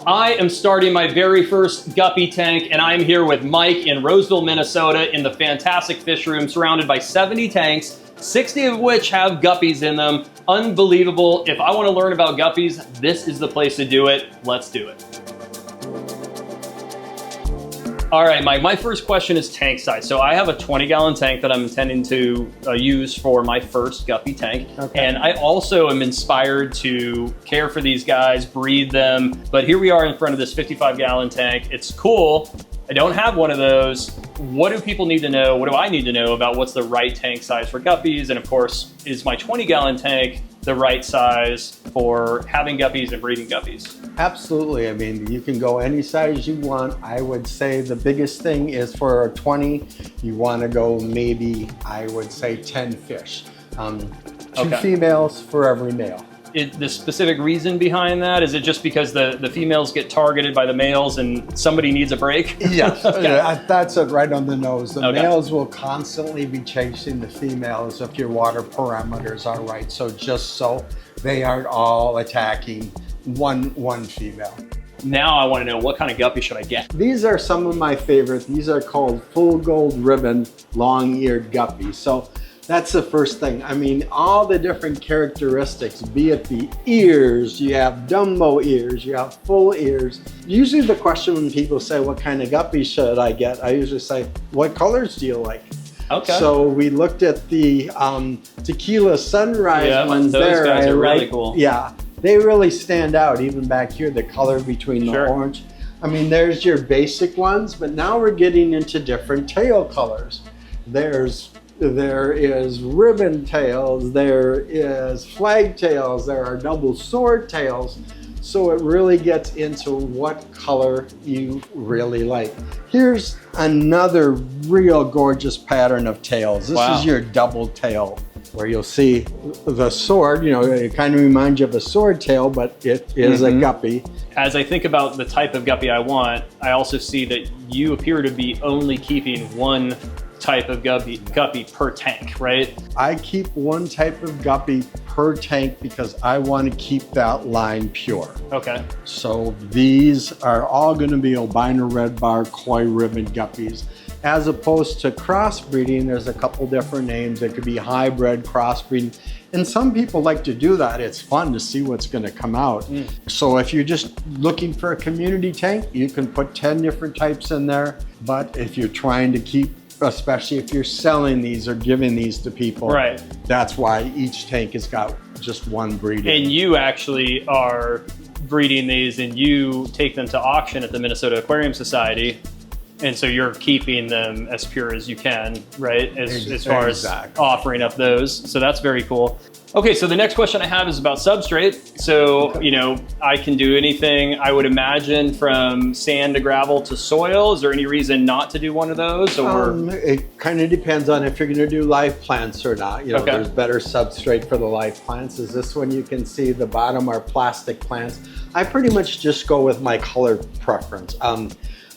I am starting my very first guppy tank, and I'm here with Mike in Roseville, Minnesota in the fantastic fish room surrounded by 70 tanks, 60 of which have guppies in them. Unbelievable. If I want to learn about guppies, this is the place to do it. Let's do it. All right, Mike, my first question is tank size. So I have a 20-gallon tank that I'm intending to use for my first guppy tank. Okay. And I also am inspired to care for these guys, breed them. But here we are in front of this 55-gallon tank. It's cool. I don't have one of those. What do people need to know? What do I need to know about what's the right tank size for guppies? And of course, is my 20-gallon tank the right size for having guppies and breeding guppies? Absolutely. I mean, you can go any size you want. I would say the biggest thing is for a 20, you want to go maybe, I would say 10 fish. Two females for every male. The specific reason behind that, is it just because the females get targeted by the males and somebody needs a break? Yes, okay. That's it right on the nose. The males will constantly be chasing the females if your water parameters are right. So just so they aren't all attacking one female. Now I want to know, what kind of guppy should I get? These are some of my favorite. These are called full gold ribbon long-eared guppies. So that's the first thing. I mean, all the different characteristics, be it the ears, you have Dumbo ears, you have full ears. Usually the question when people say, what kind of guppy should I get? I usually say, what colors do you like? Okay. So we looked at the tequila sunrise ones there. Those guys are really cool. Yeah, they really stand out. Even back here, the color between the orange. I mean, there's your basic ones, but now we're getting into different tail colors. There is ribbon tails, there is flag tails, there are double sword tails. So it really gets into what color you really like. Here's another real gorgeous pattern of tails. This is your double tail, where you'll see the sword, you know, it kind of reminds you of a sword tail, but it is a guppy. As I think about the type of guppy I want, I also see that you appear to be only keeping one type of guppy per tank, right? I keep one type of guppy per tank because I want to keep that line pure. Okay. So these are all going to be albino red bar koi ribbon guppies. As opposed to crossbreeding, there's a couple different names. It could be hybrid, crossbreeding. And some people like to do that. It's fun to see what's going to come out. So if you're just looking for a community tank, you can put 10 different types in there. But if you're trying to keep, especially if you're selling these or giving these to people, that's why each tank has got just one breeding. And you actually are breeding these and you take them to auction at the Minnesota Aquarium Society. And so you're keeping them as pure as you can, right? As far as offering up those. So that's very cool. Okay, so the next question I have is about substrate. So, you know, I can do anything, I would imagine, from sand to gravel to soil. Is there any reason not to do one of those? Or it kind of depends on if you're going to do live plants or not. You know, there's better substrate for the live plants. Is this one you can see the bottom are plastic plants. I pretty much just go with my color preference.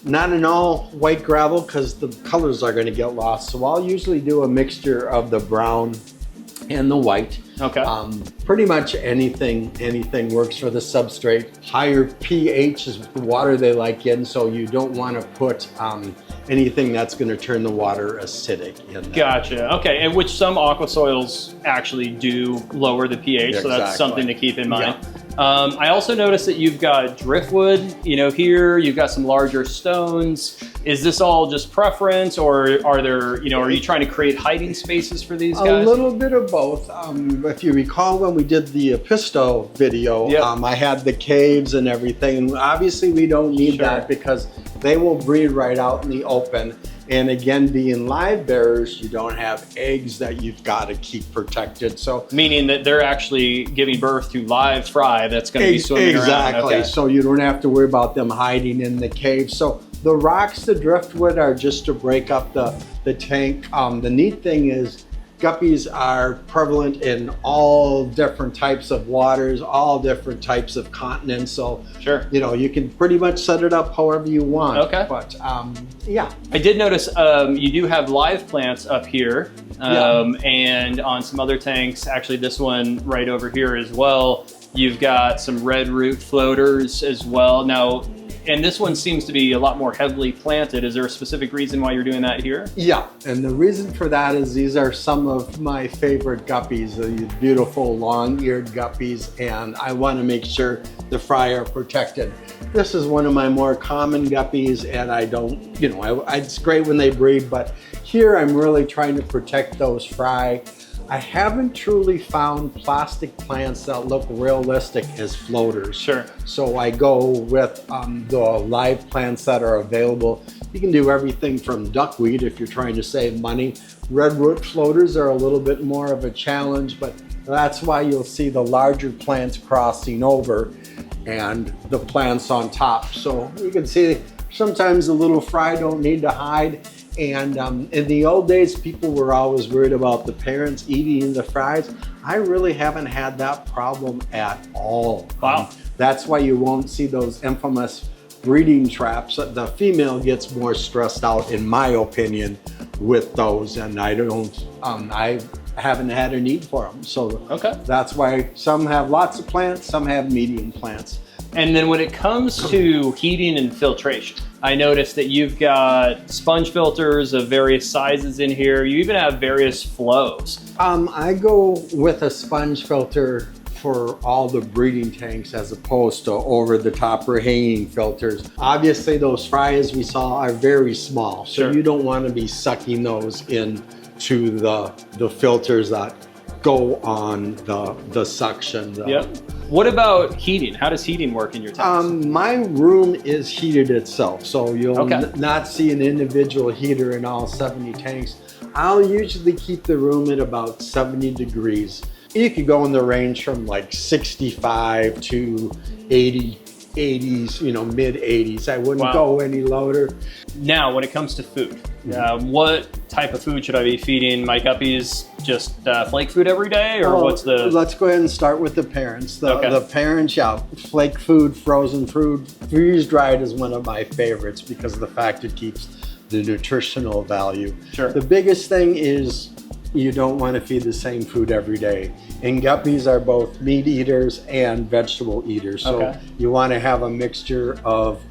Not an all white gravel because the colors are going to get lost. So I'll usually do a mixture of the brown and the white. Okay. Pretty much anything works for the substrate. Higher pH is the water they like in, so you don't want to put anything that's going to turn the water acidic in there. Gotcha. Okay, and which some aqua soils actually do lower the pH, so that's something to keep in mind. I also noticed that you've got driftwood, you know, here, you've got some larger stones. Is this all just preference, or are there, you know, are you trying to create hiding spaces for these guys? A little bit of both. If you recall when we did the Pisto video, I had the caves and everything. Obviously we don't need that because they will breed right out in the open. And again, being live bearers, you don't have eggs that you've got to keep protected. So meaning that they're actually giving birth to live fry that's going to be swimming around. Exactly. So you don't have to worry about them hiding in the cave. So the rocks, the driftwood are just to break up the tank. The neat thing is guppies are prevalent in all different types of waters, all different types of continents. So, you know, you can pretty much set it up however you want. Okay. But yeah. I did notice you do have live plants up here and on some other tanks, actually this one right over here as well. You've got some red root floaters as well. Now, and this one seems to be a lot more heavily planted. Is there a specific reason why you're doing that here? Yeah, and the reason for that is these are some of my favorite guppies, these beautiful long-eared guppies, and I want to make sure the fry are protected. This is one of my more common guppies, and I don't, you know, it's great when they breed, but here I'm really trying to protect those fry. I haven't truly found plastic plants that look realistic as floaters. Sure. So I go with the live plants that are available. You can do everything from duckweed if you're trying to save money. Red root floaters are a little bit more of a challenge, but that's why you'll see the larger plants crossing over and the plants on top. So you can see sometimes the little fry don't need to hide. And in the old days, people were always worried about the parents eating the fries. I really haven't had that problem at all. Wow. That's why you won't see those infamous breeding traps. The female gets more stressed out, in my opinion, with those, and I haven't had a need for them. So that's why some have lots of plants, some have medium plants. And then when it comes to heating and filtration, I noticed that you've got sponge filters of various sizes in here. You even have various flows. I go with a sponge filter for all the breeding tanks as opposed to over-the-top or hanging filters. Obviously, those fry, as we saw, are very small, so you don't want to be sucking those into the filters that go on the suction. What about heating? How does heating work in your tanks? My room is heated itself, so you'll not see an individual heater in all 70 tanks. I'll usually keep the room at about 70 degrees. You could go in the range from like 65 to 80s, you know, mid 80s. I wouldn't go any lower. Now, when it comes to food, what type of food should I be feeding my guppies? Just flake food every day, or what's the... Let's go ahead and start with the parents. The parents, flake food, frozen food. Freeze-dried is one of my favorites because of the fact it keeps the nutritional value. Sure. The biggest thing is you don't want to feed the same food every day. And guppies are both meat eaters and vegetable eaters. So you want to have a mixture of,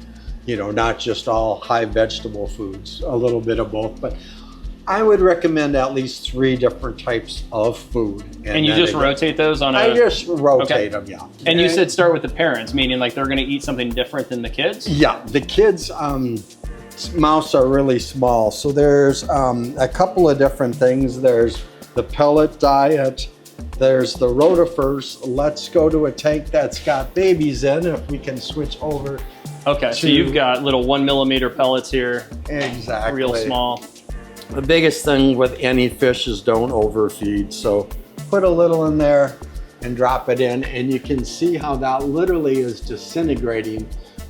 you know, not just all high vegetable foods, a little bit of both. But I would recommend at least 3 different types of food. And you just rotate those on I just rotate them, And you said start with the parents, meaning like they're going to eat something different than the kids? Yeah, the kids' mouths are really small. So there's a couple of different things. There's the pellet diet. There's the rotifers. Let's go to a tank that's got babies in, if we can switch over. Okay, so you've got little 1 millimeter pellets here. Exactly. Real small. The biggest thing with any fish is don't overfeed. So put a little in there and drop it in, and you can see how that literally is disintegrating.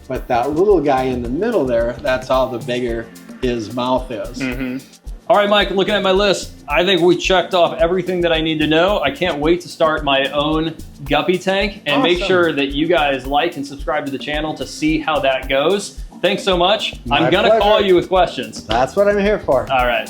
But that little guy in the middle there, that's all the bigger his mouth is. All right, Mike, looking at my list, I think we checked off everything that I need to know. I can't wait to start my own guppy tank, and make sure that you guys like and subscribe to the channel to see how that goes. Thanks so much. I'm going to call you with questions. That's what I'm here for. All right.